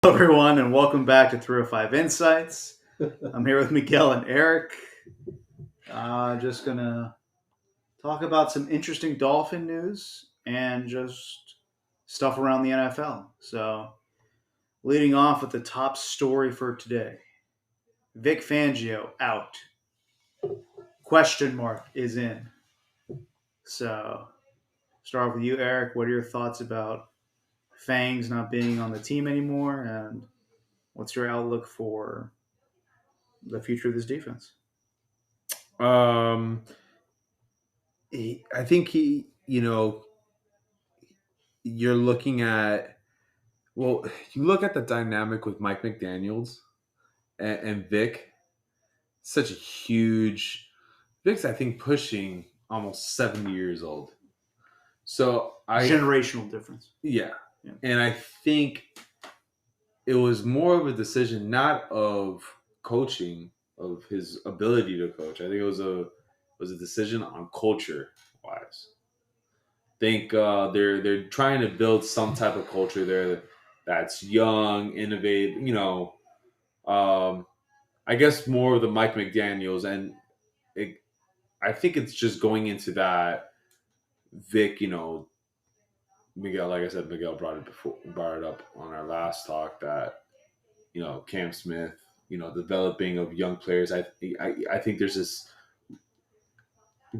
Hello, everyone, and welcome back to 305 Insights. I'm here with Miguel and Eric. Just gonna talk about some interesting Dolphin news and just stuff around the NFL. So, leading off with the top story for today: Vic Fangio out. Question mark is in. So, start off with you, Eric. What are your thoughts about Fangs not being on the team anymore, and what's your outlook for the future of this defense? Um, I think you're looking at, you look at the dynamic with Mike McDaniels and Vic, such a huge, Vic's, I think, pushing almost 70 years old. So Generational difference. yeah. Yeah. And I think it was more of a decision, not of coaching, of his ability to coach. I think it was a decision on culture wise. Think they're trying to build some type of culture there that's young, innovative. Um, I guess more of the Mike McDaniel's, and it, I think it's just going into that Vic. Miguel. Like I said, Miguel brought it up on our last talk that Cam Smith. Developing of young players. I think there's this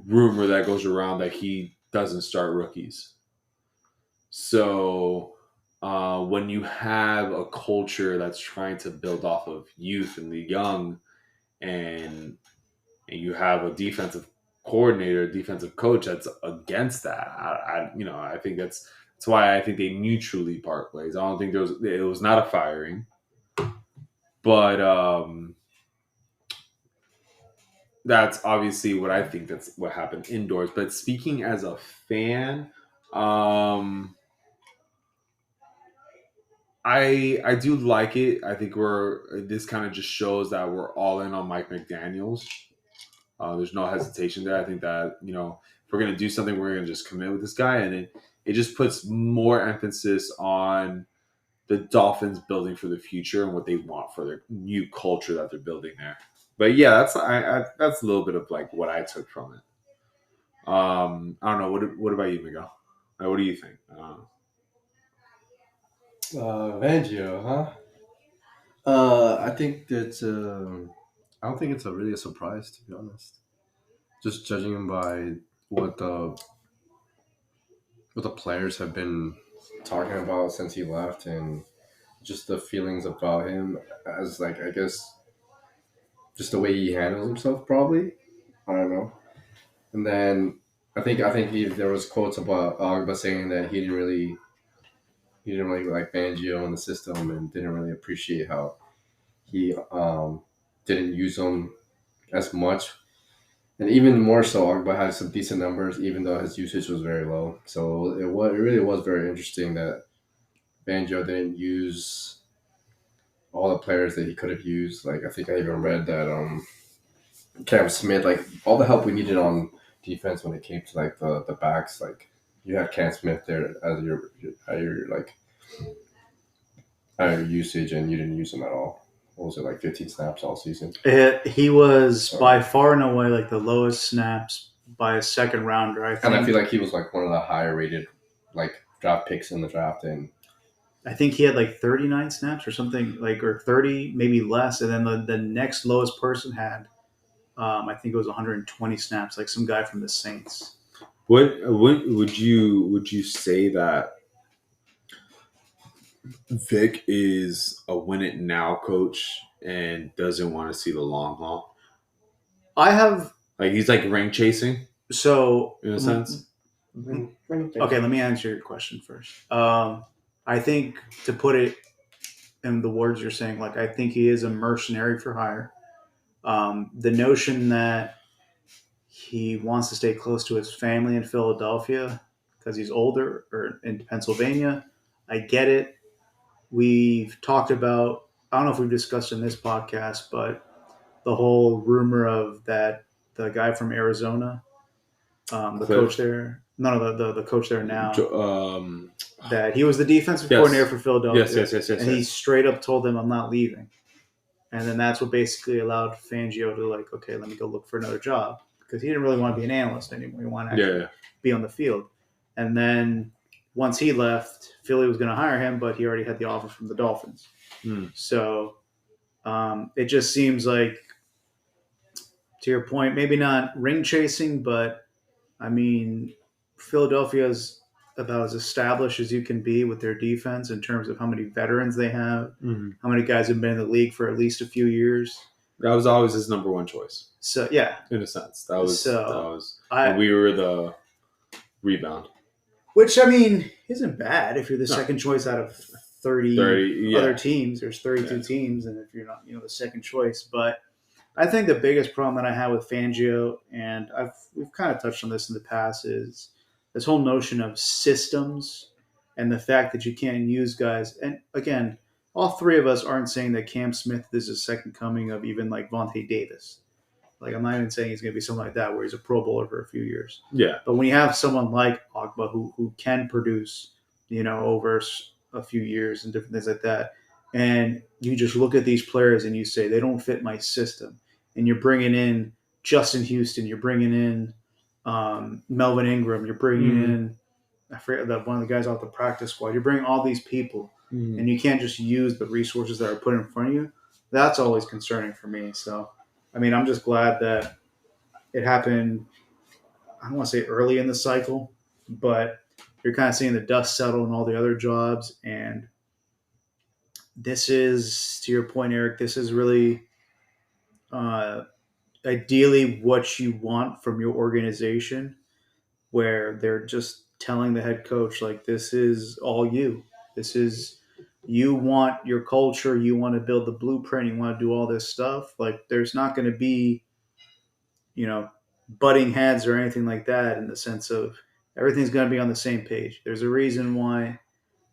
rumor that goes around that he doesn't start rookies. So when you have a culture that's trying to build off of youth and the young, and you have a defensive coordinator, defensive coach that's against that, I think that's why I think they mutually part ways. I don't think it was not a firing, but that's obviously what I think that's what happened indoors. But speaking as a fan, I do like it. I think this kind of just shows that we're all in on Mike McDaniel's. There's no hesitation there. I think that if we're gonna do something, we're gonna just commit with this guy, and it just puts more emphasis on the Dolphins building for the future and what they want for their new culture that they're building there. But yeah, that's a little bit of like what I took from it. I don't know. What about you, Miguel? What do you think? Fangio, huh? I think that I don't think it's a really a surprise, to be honest. Just judging him by what the what the players have been talking about since he left, and just the feelings about him as like I guess just the way he handles himself, probably. I don't know. And then there was quotes about Agba saying that he didn't really like Fangio in the system and didn't really appreciate how he didn't use him as much. And even more so, Agba had some decent numbers, even though his usage was very low. So it really was very interesting that Banjo didn't use all the players that he could have used. Like I think I even read that Cam Smith, like all the help we needed on defense when it came to like the backs, like you had Cam Smith there as your like at your usage, and you didn't use him at all. What was it, like 15 snaps all season? He was So, by far and away like the lowest snaps by a second rounder. and I feel like he was like one of the higher rated like draft picks in the draft, and I think he had like 39 snaps or something like, or 30, maybe less. And then the next lowest person had, I think it was 120 snaps, like some guy from the Saints. What would you say that Vic is a win it now coach and doesn't want to see the long haul? I have, Like he's like ring chasing so, in a sense. okay, let me answer your question first. I think to put it in the words you're saying, like, I think he is a mercenary for hire. The notion that he wants to stay close to his family in Philadelphia because he's older or in Pennsylvania. I get it. We've talked about, I don't know if we've discussed in this podcast, but the whole rumor of that the guy from Arizona, the Cliff. coach there, no, the coach there now, that he was the defensive Yes. coordinator for Philadelphia. Yes. And he straight up told them, "I'm not leaving." And then that's what basically allowed Fangio to like, okay, let me go look for another job because he didn't really want to be an analyst anymore. He wanted to actually be on the field. And then once he left, Philly was going to hire him, but he already had the offer from the Dolphins. So it just seems like, to your point, maybe not ring chasing, but I mean, Philadelphia's about as established as you can be with their defense in terms of how many veterans they have, how many guys have been in the league for at least a few years. That was always his number one choice. So yeah, in a sense, that was and we were the rebound, which I mean isn't bad if you're the second choice out of 30 other teams. There's 32 teams, and if you're not, the second choice, but. I think the biggest problem that I have with Fangio, and we've kind of touched on this in the past, is this whole notion of systems and the fact that you can't use guys. And again, all three of us aren't saying that Cam Smith is a second coming of even like Vontae Davis. Like I'm not even saying he's going to be something like that where he's a Pro Bowler for a few years. Yeah. But when you have someone like Ogba who can produce, over a few years and different things like that, and you just look at these players and you say they don't fit my system, and you're bringing in Justin Houston, you're bringing in Melvin Ingram, you're bringing in I forget that one of the guys off the practice squad. You're bringing all these people, and you can't just use the resources that are put in front of you. That's always concerning for me. So, I mean, I'm just glad that it happened. I don't want to say early in the cycle, but you're kind of seeing the dust settle in all the other jobs, and this is, to your point, Eric, this is really ideally what you want from your organization, where they're just telling the head coach, like, this is all you. This is, you want your culture, you want to build the blueprint, you want to do all this stuff. Like, there's not going to be, butting heads or anything like that in the sense of everything's going to be on the same page. There's a reason why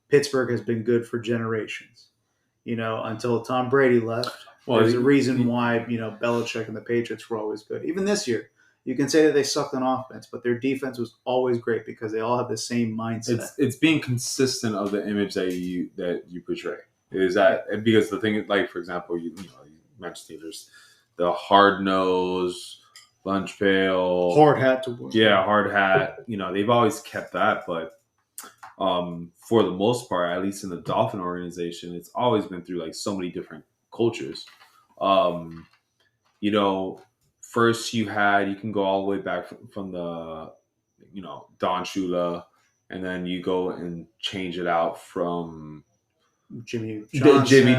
Pittsburgh has been good for generations, until Tom Brady left. Well, there's a reason why, Belichick and the Patriots were always good. Even this year, you can say that they sucked on offense, but their defense was always great because they all have the same mindset. It's being consistent of the image that you portray. Is that because the thing, like for example, you mentioned there's the hard nose, lunch pail, hard hat to wear. Yeah, hard hat. They've always kept that, but for the most part, at least in the Dolphin organization, it's always been through like so many different cultures. First you can go all the way back from the, Don Shula, and then you go and change it out from Jimmy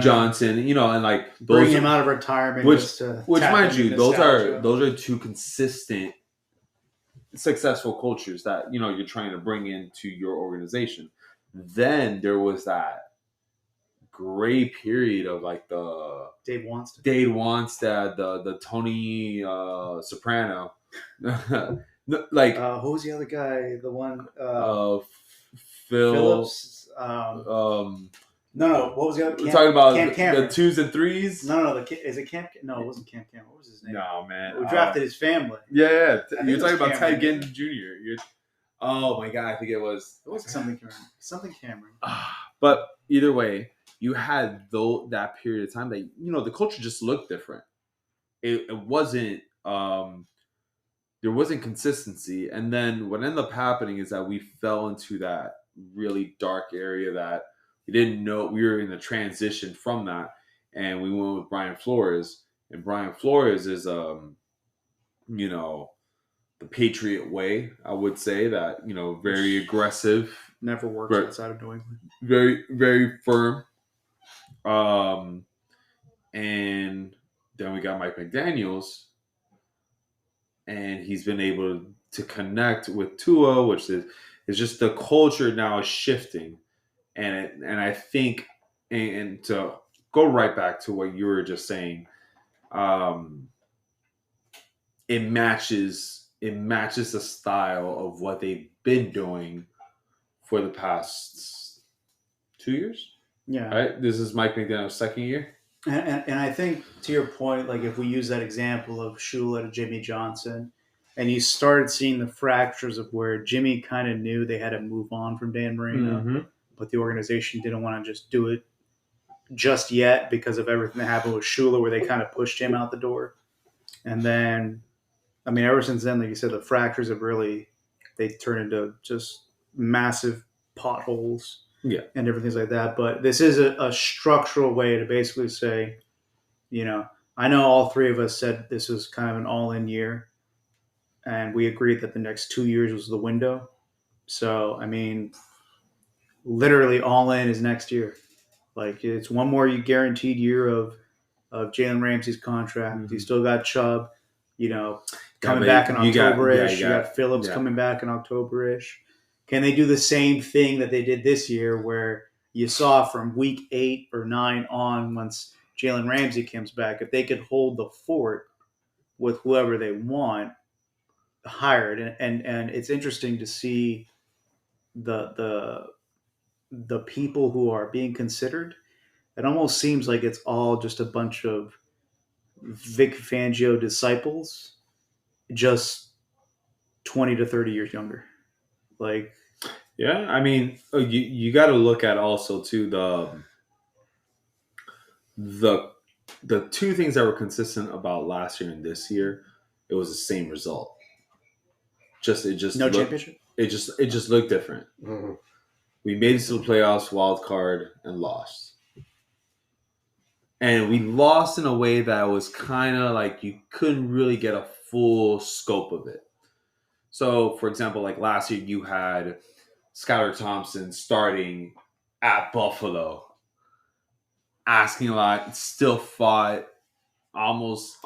Johnson, and like bring him out of retirement, which mind you, those are two consistent, successful cultures that you're trying to bring into your organization. Then there was that gray period of like the Dave Wanstead, the Tony Soprano, like who was the other guy? The one Phil Phillips. No. What was the other? We're talking about Cam the 2s and 3s. No. Is it Cam? No, it wasn't Cam. What was his name? No, man. We drafted his family. Yeah. You're talking about Ted Ginn Jr. Oh my God, I think it was. It was something Cameron. But either way, you had that period of time that the culture just looked different. It wasn't. There wasn't consistency, and then what ended up happening is that we fell into that really dark area that we didn't know. We were in the transition from that, and we went with Brian Flores. And Brian Flores is, the Patriot way. I would say that very aggressive. Never works outside of New England. Very, very firm. And then we got Mike McDaniels, and he's been able to connect with Tua, which is just the culture now is shifting. And I think, and to go right back to what you were just saying, it matches the style of what they've been doing for the past 2 years. Yeah. Right. This is Mike McDaniel's second year. And I think, to your point, like if we use that example of Shula to Jimmy Johnson, and you started seeing the fractures of where Jimmy kind of knew they had to move on from Dan Marino. but the organization didn't want to just do it just yet because of everything that happened with Shula, where they kind of pushed him out the door. And then, I mean, ever since then, like you said, the fractures have really, they turned into just massive potholes Yeah. and different things like that. But this is a structural way to basically say, you know, I know all three of us said this was kind of an all-in year, and we agreed that the next 2 years was the window. So, I mean, literally all in is next year. Like it's one more guaranteed year of Jalen Ramsey's contract. Mm-hmm. You still got Chubb, you know, coming Yeah, back in you got- October-ish. yeah, You got Phillips coming back in October-ish. Can they do the same thing that they did this year, where you saw from week 8 or 9 on, once Jalen Ramsey comes back, if they could hold the fort with whoever they want hired, and it's interesting to see the people who are being considered. It almost seems like it's all just a bunch of Vic Fangio disciples, just 20 to 30 years younger. Like, Yeah, I mean, you got to look at also too the two things that were consistent about last year and this year. It was the same result. It just no looked, championship. it just looked different. Mm-hmm. We made it to the playoffs, wild card, and lost. And we lost in a way that was kind of like you couldn't really get a full scope of it. So, for example, like last year, you had Skylar Thompson starting at Buffalo, asking a lot, still fought, almost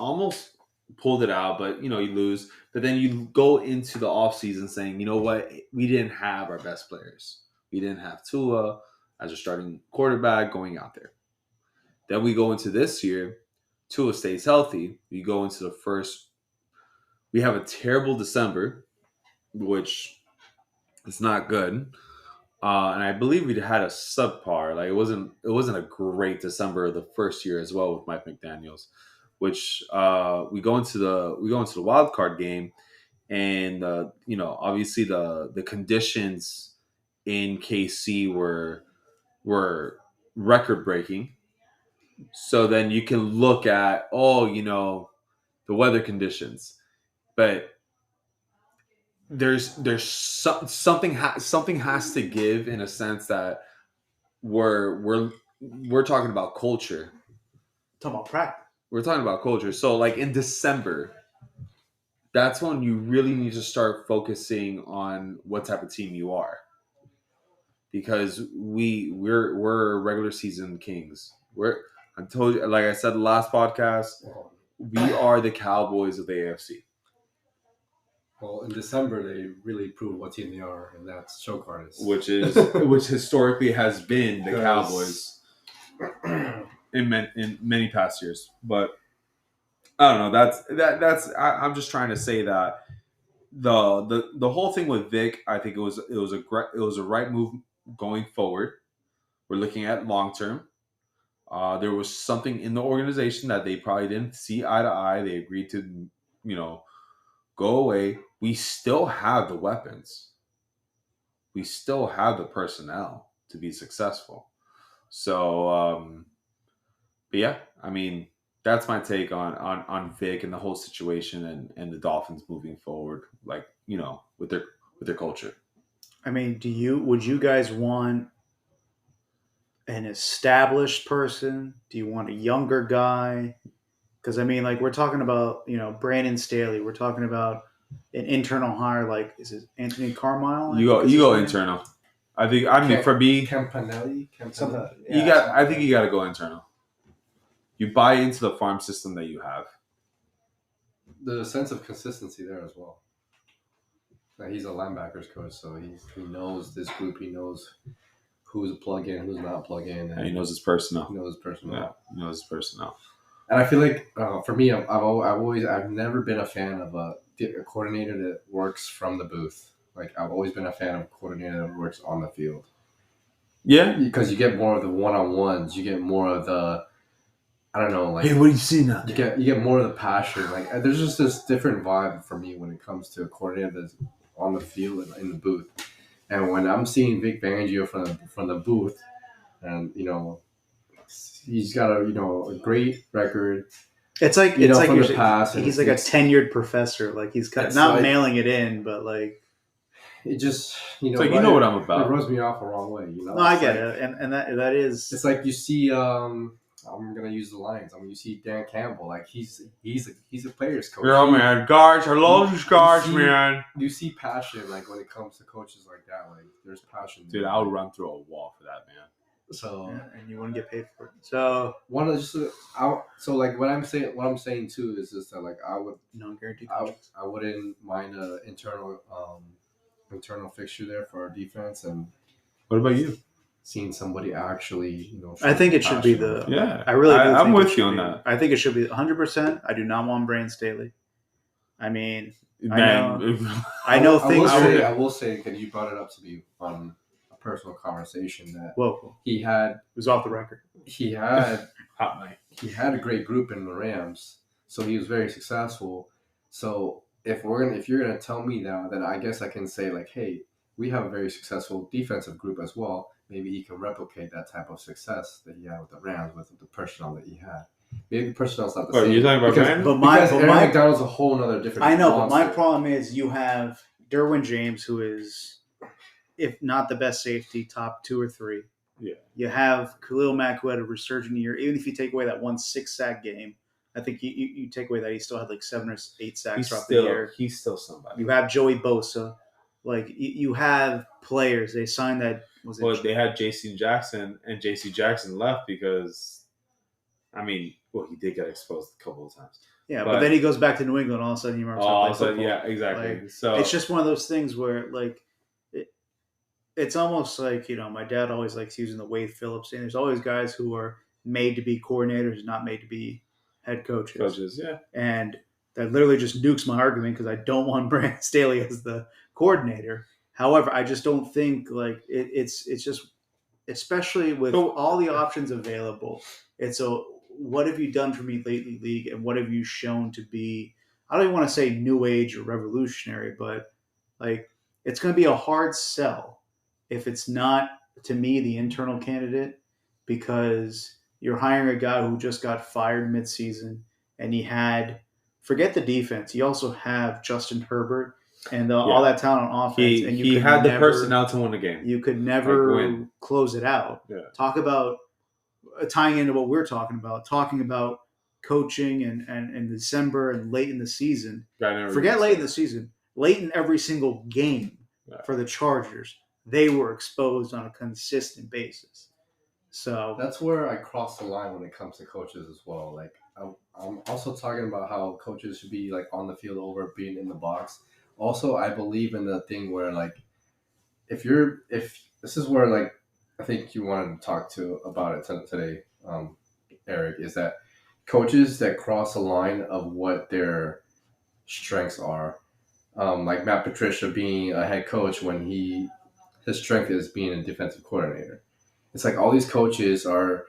pulled it out, but you lose. But then you go into the offseason saying, you know what, we didn't have our best players. We didn't have Tua as a starting quarterback going out there. Then we go into this year, Tua stays healthy. We go into the first. We have a terrible December, which is not good. And I believe we had a subpar. Like it wasn't a great December the first year as well with Mike McDaniels, which we go into the wild card game, and obviously the conditions in KC were record breaking. So then you can look at the weather conditions, but there's something has to give in a sense that we're talking about culture. Talking about practice. We're talking about culture. So like in December, that's when you really need to start focusing on what type of team you are, because we're regular season kings. I told you, like I said the last podcast, we are the Cowboys of the AFC. Well, in December, they really prove what team they are, and that's choke artists. Which historically has been the Cowboys in many past years. But I don't know. I'm just trying to say that the whole thing with Vic, I think it was a right move going forward. We're looking at long term. There was something in the organization that they probably didn't see eye to eye. They agreed to, go away. We still have the weapons. We still have the personnel to be successful. So, but yeah, I mean, that's my take on Vic and the whole situation and the Dolphins moving forward, like, with their culture. I mean, would you guys want an established person? Do you want a younger guy? Because I mean, like we're talking about, Brandon Staley. We're talking about an internal hire. Like, is it Anthony Carmile? You go internal. I think for me, Campanelli. I think you got to go internal. You buy into the farm system that you have. The sense of consistency there as well. Like he's a linebackers coach, so he knows this group. He knows who's a plug-in, who's not plug-in. And he knows his personnel. He knows his personnel. Yeah, he knows his personnel. And I feel like for me, I've never been a fan of a coordinator that works from the booth. Like I've always been a fan of a coordinator that works on the field. Yeah, because you get more of the one-on-ones. You get more of the, I don't know, like, hey, what do you see now? You get more of the passion. Like there's just this different vibe for me when it comes to a coordinator that's on the field and in the booth. And when I'm seeing Vic Fangio from the booth, and he's got a great record. It's like from the past, and he's like a tenured professor. Like he's It's not like- mailing it in, but like it just It's like, you know what I'm It about. rubs me off the wrong way. no, I It's get like- it, and that is It's like you see. I'm gonna use the Lions. I mean, you see Dan Campbell. Like he's a players coach. Yeah, man. Guards, I love these guards, see- man. You see passion like when it comes to coaches like that. Like there's passion. Dude, I would run through a wall for that, man. So and you wouldn't get paid for it. So one of just so like what I'm saying too is just that like I would non-guaranteed I, contracts. I wouldn't mind an internal fixture there for our defense and What about you? seeing somebody actually I think it should be passion. the Yeah, I really do I'm think it with should you on be- that. I think it should be 100%. I do not want Brandon Staley. I mean, Man, I know things. I will say because you brought it up to me on a personal conversation that Whoa, he had it was off the record. hot night. he had a great group in the Rams, so he was very successful. So if you're gonna tell me now, then I guess I can say like, hey, we have a very successful defensive group as well. Maybe he can replicate that type of success that he had with the Rams with the personnel that he had. Maybe the personnel's not the What, same. you're talking about because, Brandon? because Aaron McDonald's a whole nother different. I know, but my monster. problem is you have Derwin James, who is, if not the best safety, top 2 or 3. Yeah. You have Khalil Mack, who had a resurgent year. Even if you take away that 1 6-sack game, I think you take away that he still had like 7 or 8 sacks throughout the year. He's still somebody. You have Joey Bosa. Like you have players. They signed that. Well, they had J.C. Jackson, and J.C. Jackson left because, I mean, well, he did get exposed a couple of times. Yeah, but then he goes back to New England. All of a sudden, he remembers how to play football. Yeah, exactly. Like, so it's just one of those things where, like, it's almost like my dad always likes using the Wade Phillips thing. There's always guys who are made to be coordinators, not made to be head coaches. yeah. And that literally just nukes my argument because I don't want Brandon Staley as the coordinator. However, I just don't think like it's just, especially with all the options available. It's what have you done for me lately, league, and what have you shown to be? I don't even want to say new age or revolutionary, but like it's going to be a hard sell if it's not, to me, the internal candidate, because you're hiring a guy who just got fired midseason, and he had, forget the defense, you also have Justin Herbert and all that talent on offense. And he had the personnel to win the game. You could never close it out. Yeah. Talk about tying into what we're talking about coaching and in December and late in the season. Forget late in the season. Late in every single game for the Chargers, they were exposed on a consistent basis. So that's where I cross the line when it comes to coaches as well. Like I'm also talking about how coaches should be like on the field over being in the box. Also, I believe in the thing where like if this is where like I think you wanted to talk to about it today, Eric, is that coaches that cross the line of what their strengths are, like Matt Patricia being a head coach when his strength is being a defensive coordinator. It's like all these coaches are,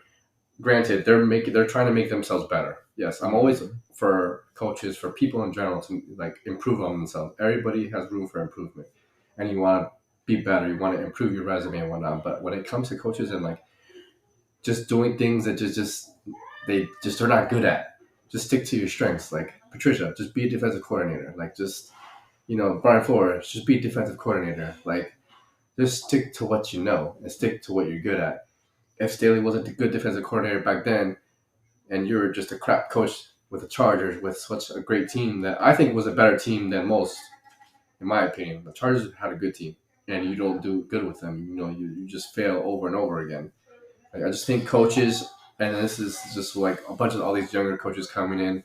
granted, they're trying to make themselves better. Yes, I'm always for coaches, for people in general to like improve on themselves. Everybody has room for improvement, and you want to be better. You want to improve your resume and whatnot. But when it comes to coaches and like just doing things that they're not good at, just stick to your strengths. Like Patricia, just be a defensive coordinator. Like just Brian Flores, just be a defensive coordinator. Like just stick to what you know and stick to what you're good at. If Staley wasn't a good defensive coordinator back then, and you were just a crap coach with the Chargers with such a great team that I think was a better team than most, in my opinion. The Chargers had a good team, and you don't do good with them. You just fail over and over again. Like, I just think coaches, and this is just like a bunch of all these younger coaches coming in,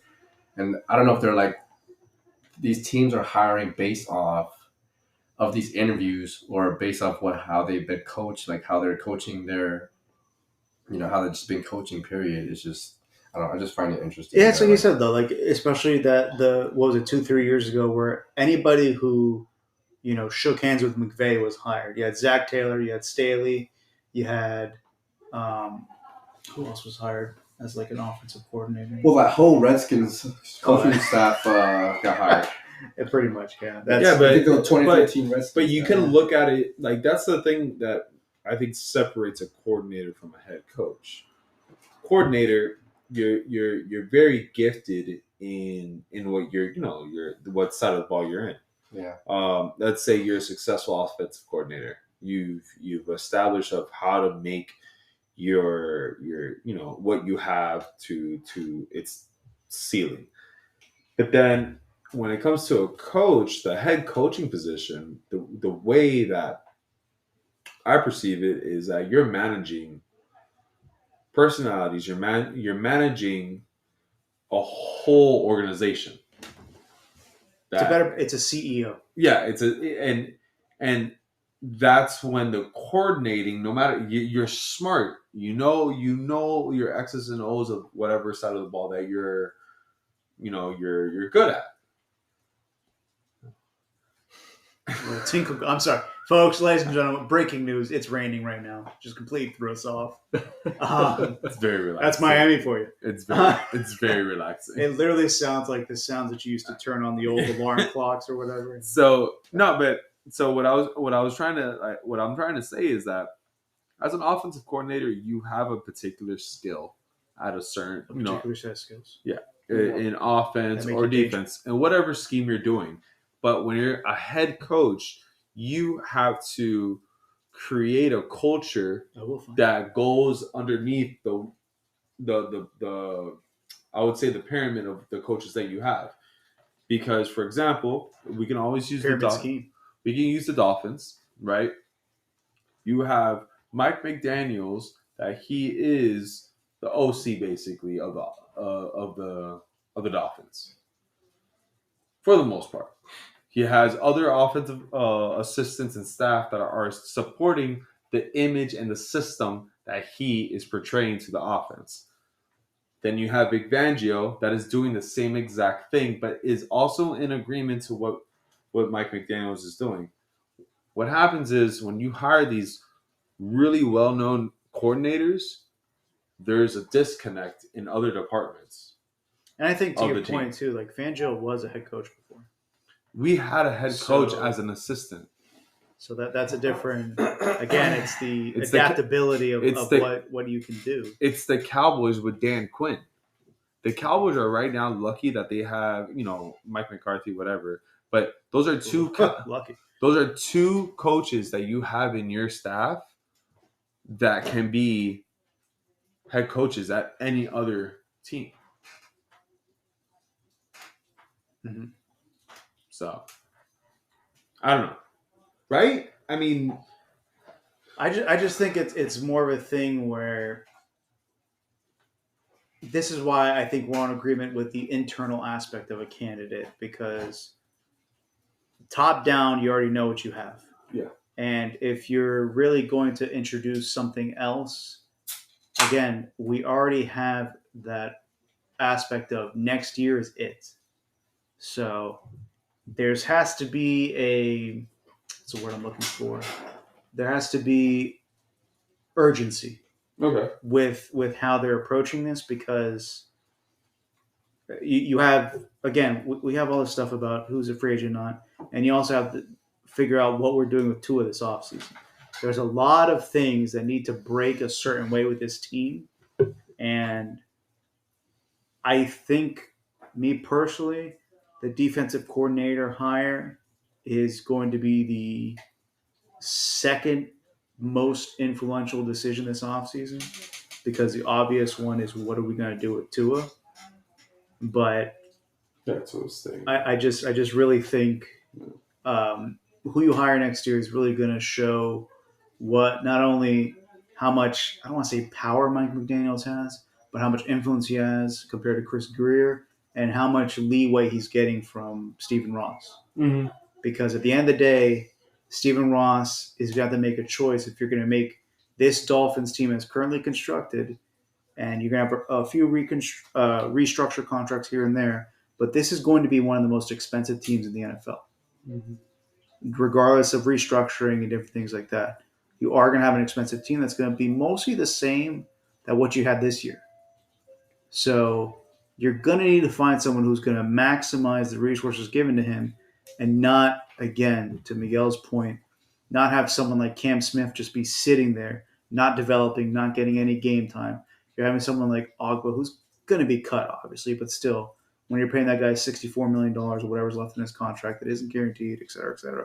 and I don't know if they're like these teams are hiring based off of these interviews or based off how they've been coached, like how they're coaching their, how they've just been coaching. Period. It's just I don't know. I just find it interesting. Yeah, it's like you said though, like especially that what was it 2-3 years ago where anybody who shook hands with McVay was hired. You had Zach Taylor, you had Staley, you had who else was hired as like an offensive coordinator? Well, that whole Redskins coaching staff got hired. Pretty much, yeah. Yeah, I but think the 2013 Redskins. But you can look at it like that's the thing that I think separates a coordinator from a head coach. Coordinator, you're very gifted in what you're what side of the ball you're in. Yeah. Let's say you're a successful offensive coordinator. You've established of how to make your what you have to its ceiling. But then when it comes to a coach, the head coaching position, the way that I perceive it is that you're managing personalities. You're managing a whole organization. It's a CEO. Yeah, and that's when the coordinating. No matter you're smart, you know your X's and O's of whatever side of the ball that you're good at. Tinkle. I'm sorry, folks, ladies and gentlemen. Breaking news: it's raining right now. Just completely threw us off. It's very relaxing. That's Miami for you. It's very relaxing. It literally sounds like the sounds that you used to turn on the old alarm clocks or whatever. So what I'm trying to say is that as an offensive coordinator, you have a particular skill at a certain particular set of skills. Yeah, in offense or defense, and whatever scheme you're doing. But when you're a head coach, you have to create a culture that goes underneath the I would say the pyramid of the coaches that you have. Because, for example, we can always use pyramid scheme. We can use the Dolphins, right? You have Mike McDaniels, that he is the OC basically of the Dolphins, for the most part. He has other offensive assistants and staff that are supporting the image and the system that he is portraying to the offense. Then you have Big Fangio that is doing the same exact thing, but is also in agreement to what Mike McDaniels is doing. What happens is when you hire these really well-known coordinators, there's a disconnect in other departments. And I think to your point too, like Fangio was a head coach before. We had a head coach as an assistant. So that's a different. Again, it's the adaptability of what you can do. It's the Cowboys with Dan Quinn. The Cowboys are right now lucky that they have Mike McCarthy, whatever. But those are two lucky. Those are two coaches that you have in your staff that can be head coaches at any other team. Mm-hmm. So, I don't know. Right? I mean, I just think it's more of a thing where this is why I think we're on agreement with the internal aspect of a candidate, because top down, you already know what you have. Yeah. And if you're really going to introduce something else, again, we already have that aspect of next year is it. So there has to be what's the word I'm looking for? There has to be urgency. Okay. With how they're approaching this, because you have, again, we have all this stuff about who's a free agent not, and you also have to figure out what we're doing with Tua this offseason. There's a lot of things that need to break a certain way with this team, and I think, me personally, the defensive coordinator hire is going to be the second most influential decision this offseason, because the obvious one is what are we going to do with Tua? But that's what I was saying. I just really think who you hire next year is really going to show what, not only how much, I don't want to say power Mike McDaniels has, but how much influence he has compared to Chris Greer, and how much leeway he's getting from Stephen Ross. Mm-hmm. Because at the end of the day, Stephen Ross is going to have to make a choice if you're going to make this Dolphins team as currently constructed, and you're going to have a few restructure contracts here and there, but this is going to be one of the most expensive teams in the NFL. Mm-hmm. Regardless of restructuring and different things like that. You are going to have an expensive team that's going to be mostly the same that what you had this year. So you're going to need to find someone who's going to maximize the resources given to him and not, again, to Miguel's point, not have someone like Cam Smith just be sitting there, not developing, not getting any game time. You're having someone like Ogba who's going to be cut, obviously, but still, when you're paying that guy $64 million or whatever's left in his contract that isn't guaranteed, et cetera,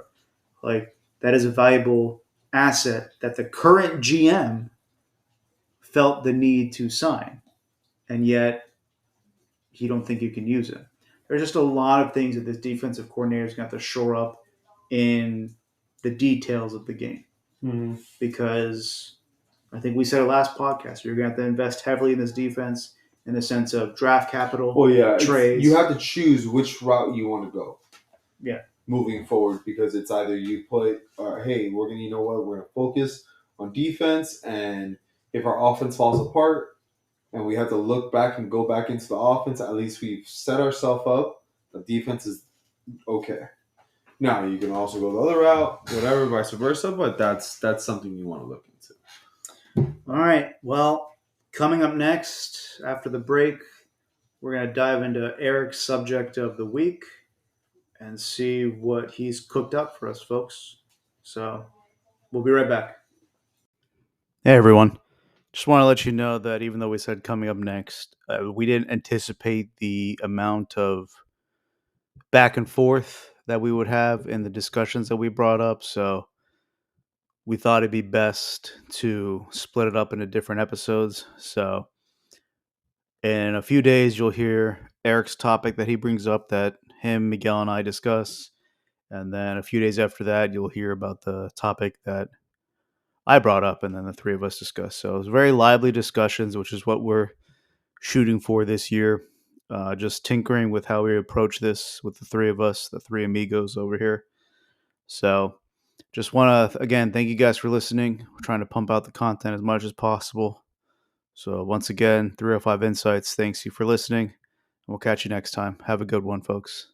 like that is a valuable asset that the current GM felt the need to sign. And yet you don't think you can use it. There's just a lot of things that this defensive coordinator is going to have to shore up in the details of the game. Mm-hmm. Because I think we said it last podcast, you're going to have to invest heavily in this defense in the sense of draft capital, Well, yeah, trades. you have to choose which route you want to go. Yeah. Moving forward, because it's either you put, hey, we're going to, you know what, we're going to focus on defense, and if our offense falls apart, and we have to look back and go back into the offense, at least we've set ourselves up. The defense is okay. Now, you can also go the other route, whatever, vice versa, but that's something you want to look into. All right. Well, coming up next, after the break, we're going to dive into Eric's subject of the week and see what he's cooked up for us, folks. So we'll be right back. Hey, everyone. Just want to let you know that even though we said coming up next, we didn't anticipate the amount of back and forth that we would have in the discussions that we brought up. So we thought it'd be best to split it up into different episodes. So in a few days, you'll hear Eric's topic that he brings up that him, Miguel, and I discuss. And then a few days after that, you'll hear about the topic that I brought up and then the three of us discussed. So it was very lively discussions, which is what we're shooting for this year. Just tinkering with how we approach this with the three of us, the three amigos over here. So just want to, again, thank you guys for listening. We're trying to pump out the content as much as possible. So once again, 305 Insights, thanks you for listening. We'll catch you next time. Have a good one, folks.